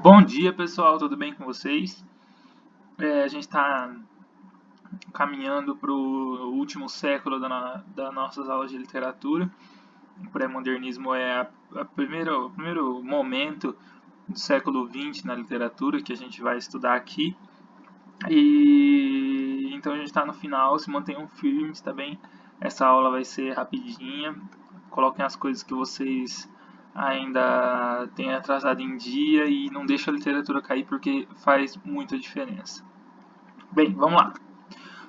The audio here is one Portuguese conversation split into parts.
Bom dia, pessoal, tudo bem com vocês? A gente está caminhando para o último século das nossas aulas de literatura. O pré-modernismo é o primeiro momento do século XX na literatura que a gente vai estudar aqui. E então a gente está no final, se mantenham firmes, tá bem? Essa aula vai ser rapidinha. Coloquem as coisas que vocês ainda têm atrasado em dia e não deixem a literatura cair porque faz muita diferença. Bem, vamos lá.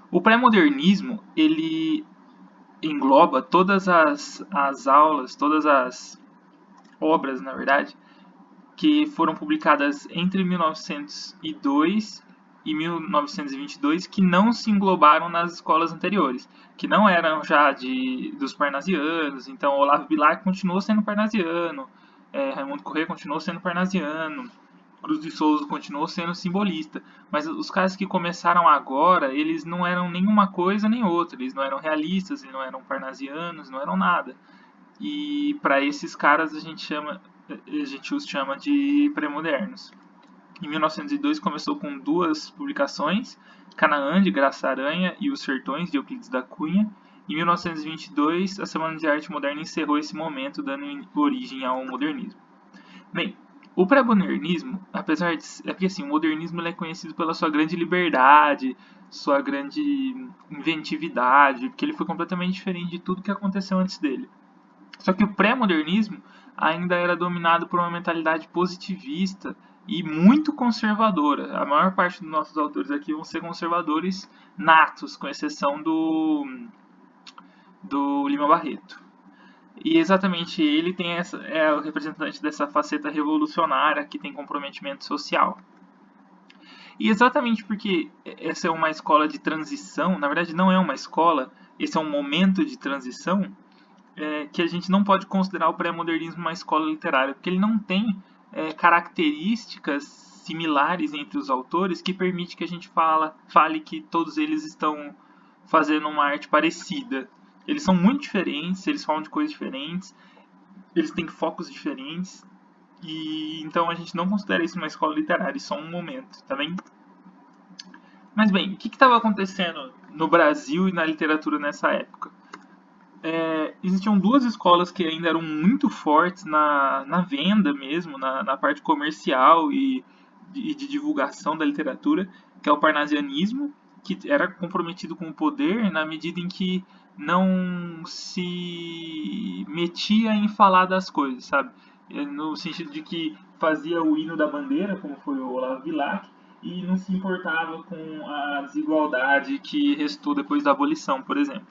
O pré-modernismo, ele engloba todas as aulas, todas as obras, na verdade, que foram publicadas entre 1902 e 1922 que não se englobaram nas escolas anteriores, que não eram já dos parnasianos. Então, Olavo Bilac continuou sendo parnasiano, Raimundo Corrêa continuou sendo parnasiano, Cruz de Souza continuou sendo simbolista, mas os caras que começaram agora, eles não eram nenhuma coisa nem outra, eles não eram realistas, eles não eram parnasianos, não eram nada. E para esses caras a gente os chama de pré-modernos. Em 1902 começou com duas publicações, Canaã de Graça Aranha e Os Sertões de Euclides da Cunha. Em 1922, a Semana de Arte Moderna encerrou esse momento, dando origem ao modernismo. Bem, o pré-modernismo, apesar de. É porque assim, o modernismo ele é conhecido pela sua grande liberdade, sua grande inventividade, porque ele foi completamente diferente de tudo que aconteceu antes dele. Só que o pré-modernismo ainda era dominado por uma mentalidade positivista e muito conservadora. A maior parte dos nossos autores aqui vão ser conservadores natos, com exceção do Lima Barreto. E exatamente ele é o representante dessa faceta revolucionária que tem comprometimento social. E exatamente porque essa é uma escola de transição, na verdade não é uma escola, esse é um momento de transição, que a gente não pode considerar o pré-modernismo uma escola literária, porque ele não tem características similares entre os autores que permite que a gente fale que todos eles estão fazendo uma arte parecida. Eles são muito diferentes, eles falam de coisas diferentes, eles têm focos diferentes, e então a gente não considera isso uma escola literária, isso é só um momento, tá bem? Mas bem, o que estava acontecendo no Brasil e na literatura nessa época? Existiam duas escolas que ainda eram muito fortes na venda mesmo, na parte comercial de divulgação da literatura, que é o parnasianismo, que era comprometido com o poder na medida em que não se metia em falar das coisas, sabe? No sentido de que fazia o hino da bandeira, como foi o Olavo Bilac, e não se importava com a desigualdade que restou depois da abolição, por exemplo.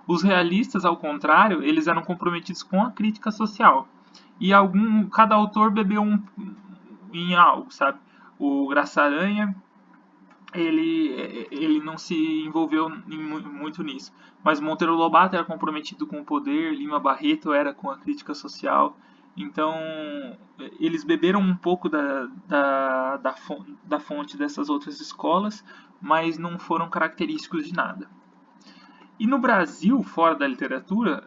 Os realistas, ao contrário, eles eram comprometidos com a crítica social. E cada autor bebeu em algo, sabe? O Graça Aranha, ele não se envolveu muito nisso. Mas Monteiro Lobato era comprometido com o poder, Lima Barreto era com a crítica social. Então, eles beberam um pouco da fonte dessas outras escolas, mas não foram característicos de nada. E no Brasil, fora da literatura,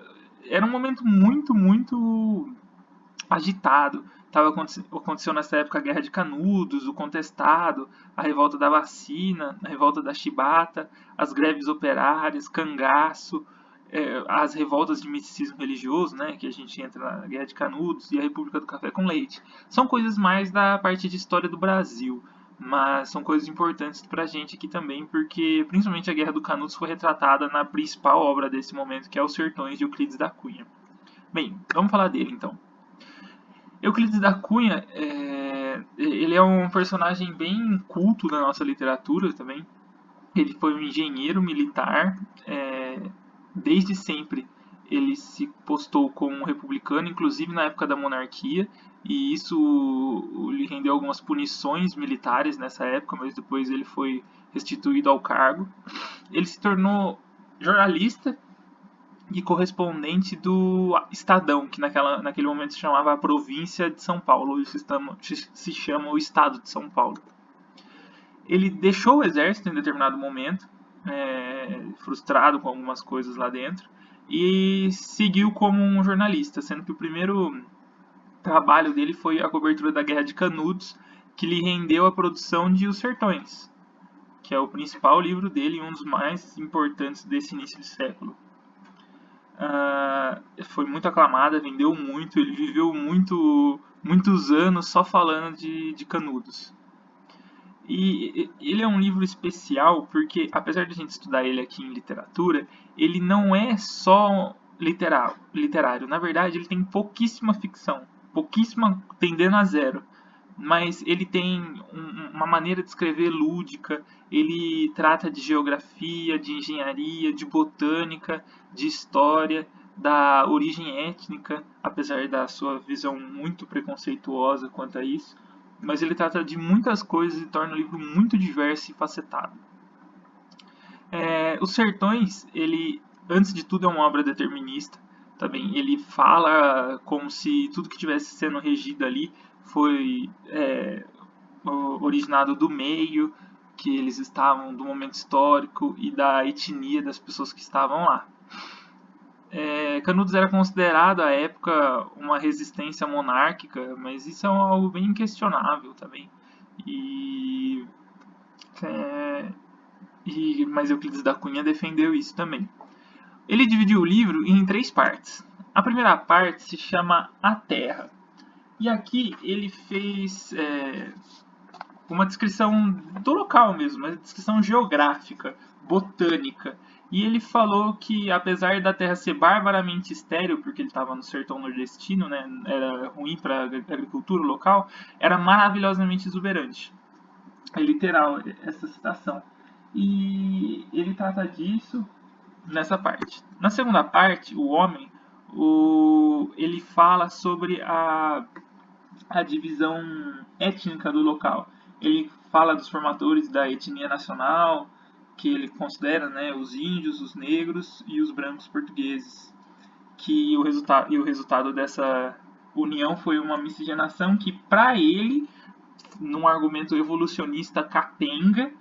era um momento muito agitado. Aconteceu nessa época a Guerra de Canudos, o Contestado, a revolta da vacina, a revolta da chibata, as greves operárias, cangaço, as revoltas de misticismo religioso, né, que a gente entra na Guerra de Canudos e a República do Café com Leite. São coisas mais da parte de história do Brasil, mas são coisas importantes pra gente aqui também, porque principalmente a Guerra do Canudos foi retratada na principal obra desse momento, que é Os Sertões de Euclides da Cunha. Bem, vamos falar dele então. Euclides da Cunha, ele é um personagem bem culto da nossa literatura também. Ele foi um engenheiro militar, desde sempre ele se postou como um republicano, inclusive na época da monarquia, e isso lhe rendeu algumas punições militares nessa época, mas depois ele foi restituído ao cargo. Ele se tornou jornalista e correspondente do Estadão, que naquele momento se chamava a província de São Paulo, hoje se chama o Estado de São Paulo. Ele deixou o exército em determinado momento, frustrado com algumas coisas lá dentro, e seguiu como um jornalista, sendo que o primeiro trabalho dele foi a cobertura da Guerra de Canudos, que lhe rendeu a produção de Os Sertões, que é o principal livro dele e um dos mais importantes desse início de século. Foi muito aclamada, vendeu muito, ele viveu muitos anos só falando de Canudos. E ele é um livro especial porque, apesar de a gente estudar ele aqui em literatura, ele não é só literário. Na verdade, ele tem pouquíssima ficção, pouquíssima tendendo a zero. Mas ele tem uma maneira de escrever lúdica, ele trata de geografia, de engenharia, de botânica, de história, da origem étnica, apesar da sua visão muito preconceituosa quanto a isso, mas ele trata de muitas coisas e torna o livro muito diverso e facetado. Os Sertões, ele, antes de tudo, é uma obra determinista. Também ele fala como se tudo que estivesse sendo regido ali foi originado do meio que eles estavam, do momento histórico e da etnia das pessoas que estavam lá. Canudos era considerado à época uma resistência monárquica, mas isso é algo bem inquestionável também. Mas Euclides da Cunha defendeu isso também. Ele dividiu o livro em 3 partes. A primeira parte se chama A Terra. E aqui ele fez uma descrição do local mesmo, uma descrição geográfica, botânica. E ele falou que, apesar da terra ser barbaramente estéril, porque ele estava no sertão nordestino, né, era ruim para a agricultura local, era maravilhosamente exuberante. É literal essa citação. E ele trata disso nessa parte. Na segunda parte, o homem, ele fala sobre a divisão étnica do local. Ele fala dos formadores da etnia nacional, que ele considera, né, os índios, os negros e os brancos portugueses. Que o resultado dessa união foi uma miscigenação que, para ele, num argumento evolucionista capenga,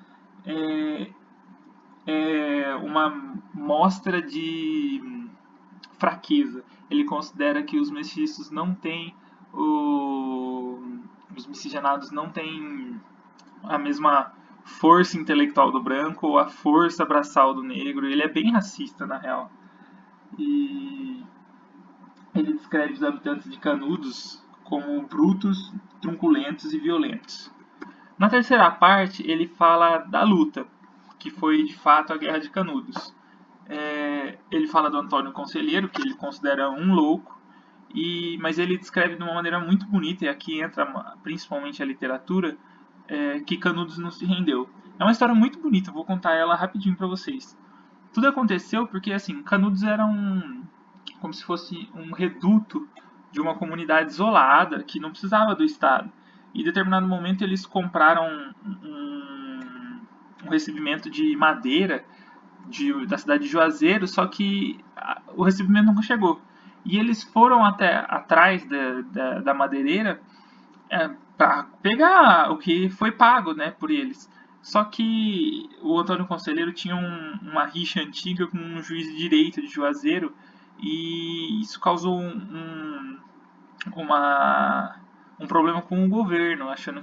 é uma mostra de fraqueza. Ele considera que os mestiços não têm os miscigenados não têm a mesma força intelectual do branco ou a força braçal do negro. Ele é bem racista, na real. E ele descreve os habitantes de Canudos como brutos, trunculentos e violentos. Na terceira parte, ele fala da luta, que foi de fato a Guerra de Canudos. Ele fala do Antônio Conselheiro, que ele considera um louco, mas ele descreve de uma maneira muito bonita, e aqui entra principalmente a literatura, que Canudos não se rendeu. É uma história muito bonita, vou contar ela rapidinho para vocês. Tudo aconteceu porque, assim, Canudos era como se fosse um reduto de uma comunidade isolada que não precisava do Estado. E em determinado momento eles compraram um recebimento de madeira da cidade de Juazeiro, só que o recebimento nunca chegou. E eles foram até atrás da madeireira para pegar o que foi pago, né, por eles. Só que o Antônio Conselheiro tinha uma rixa antiga com um juiz de direito de Juazeiro e isso causou um problema com o governo, achando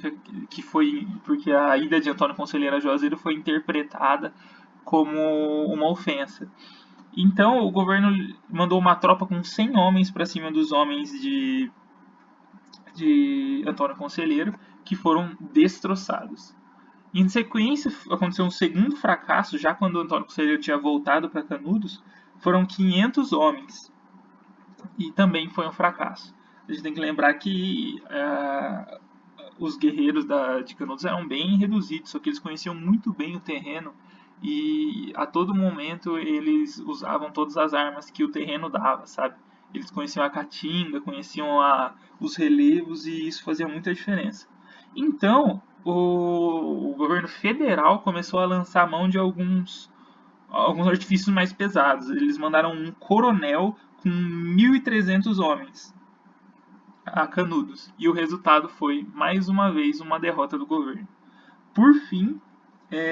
que foi porque a ida de Antônio Conselheiro a Juazeiro foi interpretada como uma ofensa. Então o governo mandou uma tropa com 100 homens para cima dos homens de Antônio Conselheiro, que foram destroçados. Em sequência, aconteceu um segundo fracasso, já quando Antônio Conselheiro tinha voltado para Canudos, foram 500 homens. E também foi um fracasso. A gente tem que lembrar que os guerreiros de Canudos eram bem reduzidos, só que eles conheciam muito bem o terreno e a todo momento eles usavam todas as armas que o terreno dava, sabe? Eles conheciam a caatinga, conheciam os relevos e isso fazia muita diferença. Então, o governo federal começou a lançar mão de alguns artifícios mais pesados. Eles mandaram um coronel com 1.300 homens a Canudos. E o resultado foi, mais uma vez, uma derrota do governo. Por fim,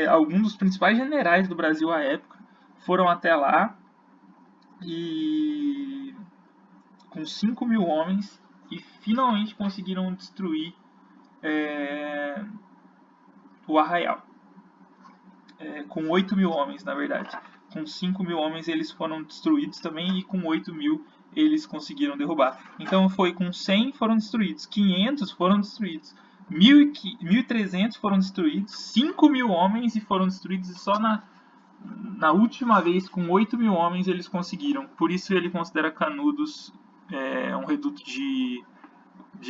alguns dos principais generais do Brasil à época foram até lá e com 5.000 homens e finalmente conseguiram destruir o Arraial, com 8 mil homens, na verdade. Com 5 mil homens eles foram destruídos também, e com 8 mil eles conseguiram derrubar. Então foi com 100 foram destruídos, 500 foram destruídos, 1.300 foram destruídos, 5 mil homens e foram destruídos, e só na última vez, com 8 mil homens, eles conseguiram. Por isso ele considera Canudos um reduto de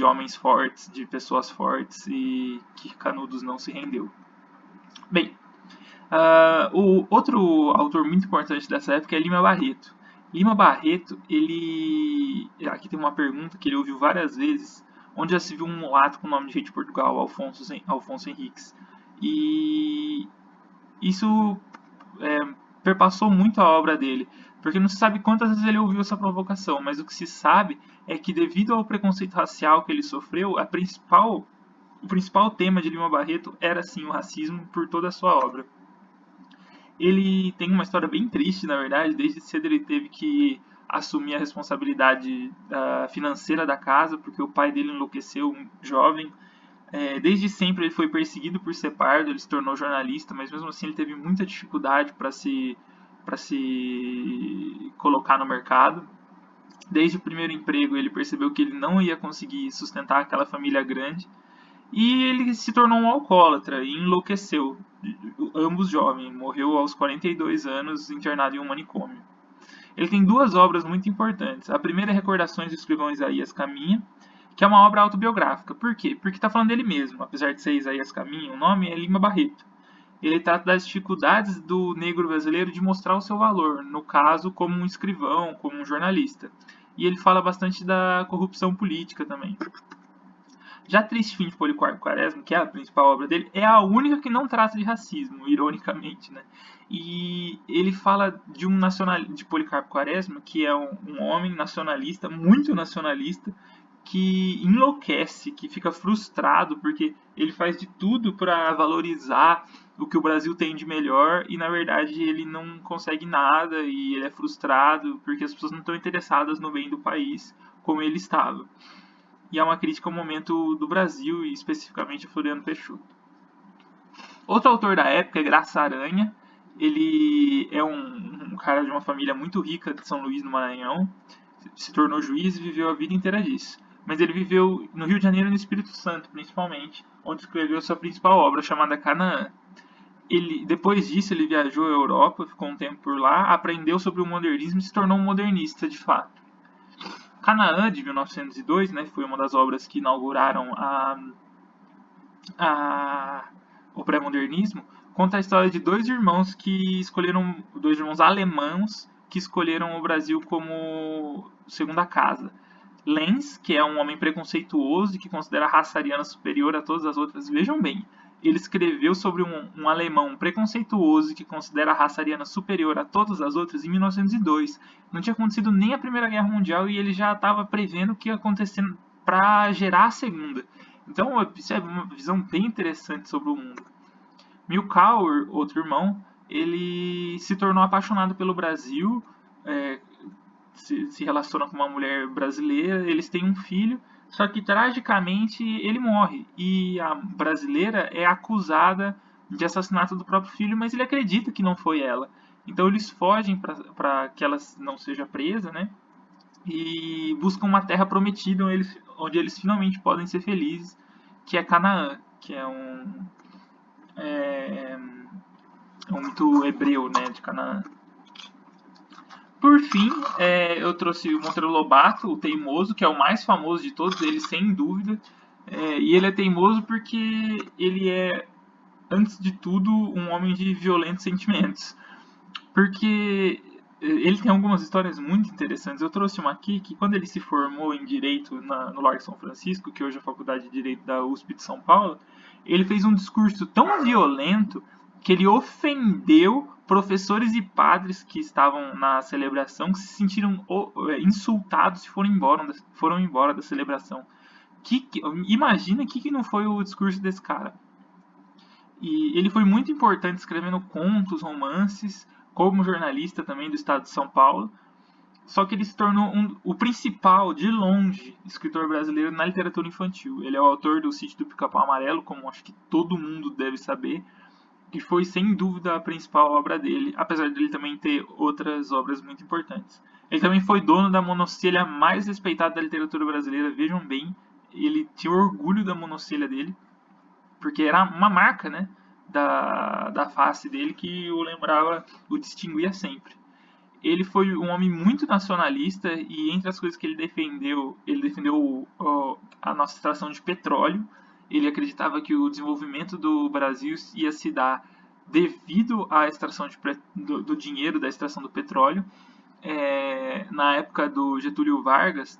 homens fortes, de pessoas fortes, e que Canudos não se rendeu. Bem, o outro autor muito importante dessa época é Lima Barreto. Lima Barreto, ele... Aqui tem uma pergunta que ele ouviu várias vezes, onde já se viu um mulato com o nome de rei de Portugal, Alfonso Henriques. E isso perpassou muito a obra dele, porque não se sabe quantas vezes ele ouviu essa provocação, mas o que se sabe é que, devido ao preconceito racial que ele sofreu, o principal tema de Lima Barreto era sim o racismo por toda a sua obra. Ele tem uma história bem triste, na verdade. Desde cedo ele teve que assumir a responsabilidade financeira da casa, porque o pai dele enlouqueceu jovem. Desde sempre ele foi perseguido por ser pardo, ele se tornou jornalista, mas mesmo assim ele teve muita dificuldade para se colocar no mercado. Desde o primeiro emprego ele percebeu que ele não ia conseguir sustentar aquela família grande, e ele se tornou um alcoólatra e enlouqueceu, ambos jovens, morreu aos 42 anos internado em um manicômio. Ele tem duas obras muito importantes. A primeira é Recordações do Escrivão Isaías Caminha, que é uma obra autobiográfica. Por quê? Porque está falando dele mesmo. Apesar de ser Isaías Caminha, o nome é Lima Barreto. Ele trata das dificuldades do negro brasileiro de mostrar o seu valor, no caso, como um escrivão, como um jornalista. E ele fala bastante da corrupção política também. Já Triste Fim de Policarpo Quaresma, que é a principal obra dele, é a única que não trata de racismo, ironicamente, né? E ele fala de Policarpo Quaresma, que é um homem nacionalista, muito nacionalista, que enlouquece, que fica frustrado porque ele faz de tudo para valorizar o que o Brasil tem de melhor, e na verdade ele não consegue nada, e ele é frustrado porque as pessoas não estão interessadas no bem do país como ele estava. E é uma crítica ao momento do Brasil, e especificamente a Floriano Peixoto. Outro autor da época é Graça Aranha. Ele é um cara de uma família muito rica de São Luís, no Maranhão. Se tornou juiz e viveu a vida inteira disso. Mas ele viveu no Rio de Janeiro e no Espírito Santo, principalmente, onde escreveu sua principal obra, chamada Canaã. Depois disso, ele viajou à Europa, ficou um tempo por lá, aprendeu sobre o modernismo e se tornou um modernista, de fato. Canaã, de 1902, né, foi uma das obras que inauguraram o pré-modernismo, conta a história de dois irmãos alemãos que escolheram o Brasil como segunda casa. Lenz, que é um homem preconceituoso e que considera a raça ariana superior a todas as outras. Vejam bem, ele escreveu sobre um alemão preconceituoso que considera a raça ariana superior a todas as outras em 1902. Não tinha acontecido nem a Primeira Guerra Mundial e ele já estava prevendo o que ia acontecer para gerar a Segunda. Então, isso é uma visão bem interessante sobre o mundo. Milkaur, outro irmão, ele se tornou apaixonado pelo Brasil, se relaciona com uma mulher brasileira, eles têm um filho, só que tragicamente ele morre, e a brasileira é acusada de assassinato do próprio filho, mas ele acredita que não foi ela. Então eles fogem para que ela não seja presa, né? E buscam uma terra prometida onde eles finalmente podem ser felizes, que é Canaã, que é um mito hebreu, né, de Canaã. Por fim, eu trouxe o Monteiro Lobato, o Teimoso, que é o mais famoso de todos eles, sem dúvida. E ele é teimoso porque ele é, antes de tudo, um homem de violentos sentimentos. Porque ele tem algumas histórias muito interessantes. Eu trouxe uma aqui que, quando ele se formou em Direito no Largo São Francisco, que hoje é a Faculdade de Direito da USP de São Paulo, ele fez um discurso tão violento que ele ofendeu professores e padres que estavam na celebração, que se sentiram insultados e foram embora da celebração. Imagina o que não foi o discurso desse cara. E ele foi muito importante escrevendo contos, romances, como jornalista também do estado de São Paulo. Só que ele se tornou o principal, de longe, escritor brasileiro na literatura infantil. Ele é o autor do Sítio do Pica-Pau Amarelo, como acho que todo mundo deve saber, que foi sem dúvida a principal obra dele, apesar dele também ter outras obras muito importantes. Ele também foi dono da monocelha mais respeitada da literatura brasileira, vejam bem, ele tinha orgulho da monocelha dele, porque era uma marca, né, da face dele que o lembrava, o distinguia sempre. Ele foi um homem muito nacionalista e entre as coisas que ele defendeu a nossa extração de petróleo. Ele acreditava que o desenvolvimento do Brasil ia se dar devido à extração do dinheiro da extração do petróleo. Na época do Getúlio Vargas,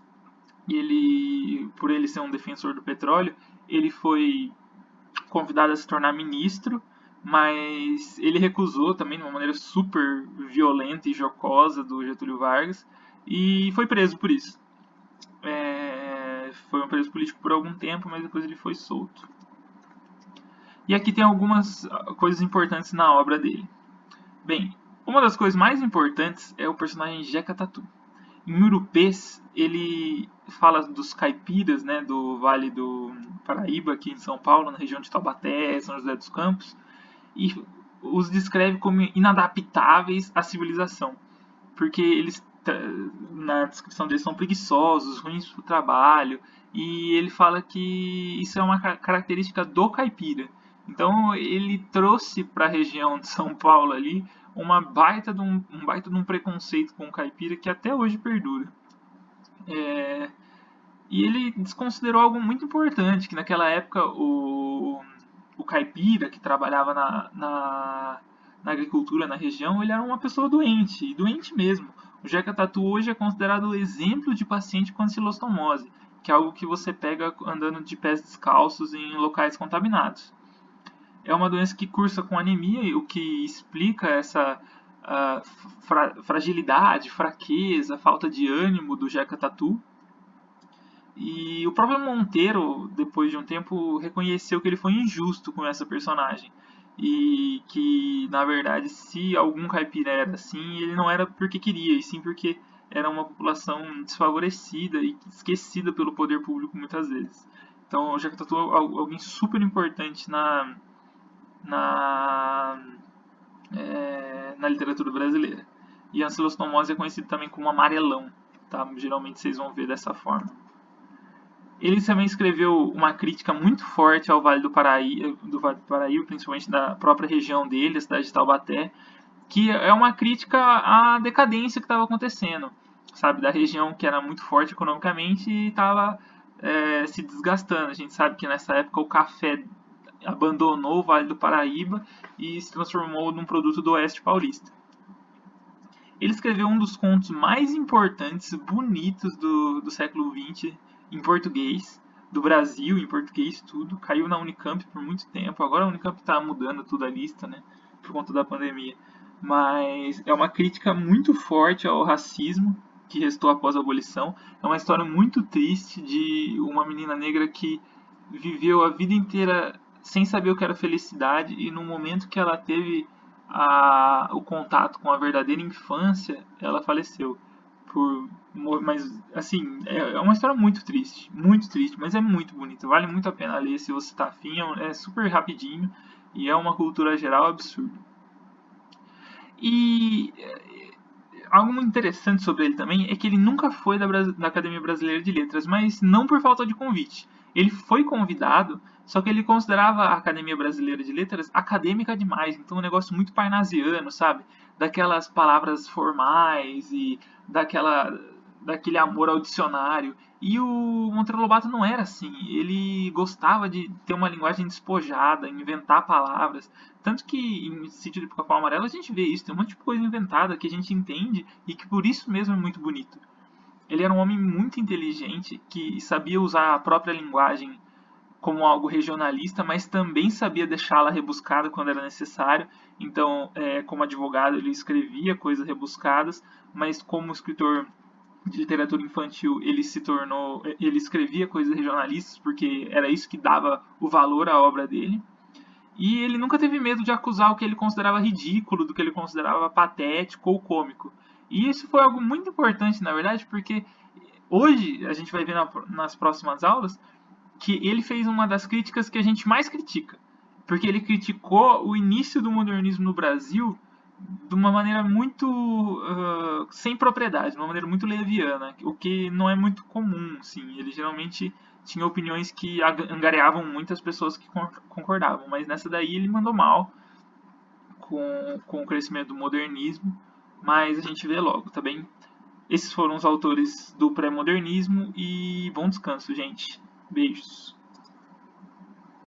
por ele ser um defensor do petróleo, ele foi convidado a se tornar ministro, mas ele recusou também de uma maneira super violenta e jocosa do Getúlio Vargas e foi preso por isso. Foi um preso político por algum tempo, mas depois ele foi solto. E aqui tem algumas coisas importantes na obra dele. Bem, uma das coisas mais importantes é o personagem Jeca Tatu. Em Urupês, ele fala dos caipiras, né, do Vale do Paraíba, aqui em São Paulo, na região de Taubaté, São José dos Campos, e os descreve como inadaptáveis à civilização, porque eles, na descrição deles, são preguiçosos, ruins para o trabalho, e ele fala que isso é uma característica do caipira. Então ele trouxe para a região de São Paulo ali um baita de um preconceito com o caipira que até hoje perdura. E ele desconsiderou algo muito importante, que naquela época o caipira que trabalhava na agricultura na região, ele era uma pessoa doente, e doente mesmo. O Jeca Tatu hoje é considerado o exemplo de paciente com ancilostomose, que é algo que você pega andando de pés descalços em locais contaminados. É uma doença que cursa com anemia, o que explica essa fragilidade, fraqueza, falta de ânimo do Jeca Tatu. E o próprio Monteiro, depois de um tempo, reconheceu que ele foi injusto com essa personagem. E que, na verdade, se algum caipira era assim, ele não era porque queria, e sim porque era uma população desfavorecida e esquecida pelo poder público muitas vezes. Então, o Jeca Tatu é alguém super importante na, na literatura brasileira. E a ancilostomose é conhecido também como amarelão, tá? Geralmente vocês vão ver dessa forma. Ele também escreveu uma crítica muito forte ao Vale do Paraíba, principalmente da própria região dele, a cidade de Taubaté, que é uma crítica à decadência que estava acontecendo, sabe, da região que era muito forte economicamente e estava se desgastando. A gente sabe que nessa época o café abandonou o Vale do Paraíba e se transformou num produto do Oeste Paulista. Ele escreveu um dos contos mais importantes, bonitos do século XX, em português, do Brasil, em português, tudo. Caiu na Unicamp por muito tempo. Agora a Unicamp está mudando tudo a lista, né? Por conta da pandemia. Mas é uma crítica muito forte ao racismo que restou após a abolição. É uma história muito triste de uma menina negra que viveu a vida inteira sem saber o que era felicidade e no momento que ela teve o contato com a verdadeira infância, ela faleceu. Mas, assim, é uma história muito triste, mas é muito bonita, vale muito a pena ler se você está afim, é super rapidinho e é uma cultura geral absurda. E algo muito interessante sobre ele também é que ele nunca foi da Academia Brasileira de Letras, mas não por falta de convite. Ele foi convidado, só que ele considerava a Academia Brasileira de Letras acadêmica demais, então um negócio muito parnasiano, sabe? Daquelas palavras formais e daquele amor ao dicionário. E o Monteiro Lobato não era assim. Ele gostava de ter uma linguagem despojada, inventar palavras. Tanto que em Sítio do Pica-Pau Amarelo a gente vê isso. Tem um monte de coisa inventada que a gente entende e que por isso mesmo é muito bonito. Ele era um homem muito inteligente que sabia usar a própria linguagem como algo regionalista, mas também sabia deixá-la rebuscada quando era necessário. Então, como advogado, ele escrevia coisas rebuscadas, mas como escritor de literatura infantil, ele escrevia coisas regionalistas, porque era isso que dava o valor à obra dele. E ele nunca teve medo de acusar o que ele considerava ridículo, do que ele considerava patético ou cômico. E isso foi algo muito importante, na verdade, porque hoje a gente vai ver nas próximas aulas que ele fez uma das críticas que a gente mais critica, porque ele criticou o início do modernismo no Brasil de uma maneira muito sem propriedade, de uma maneira muito leviana, o que não é muito comum, sim. Ele geralmente tinha opiniões que angariavam muitas pessoas que concordavam, mas nessa daí ele mandou mal com o crescimento do modernismo, mas a gente vê logo, tá bem? Esses foram os autores do pré-modernismo e bom descanso, gente. Beijos.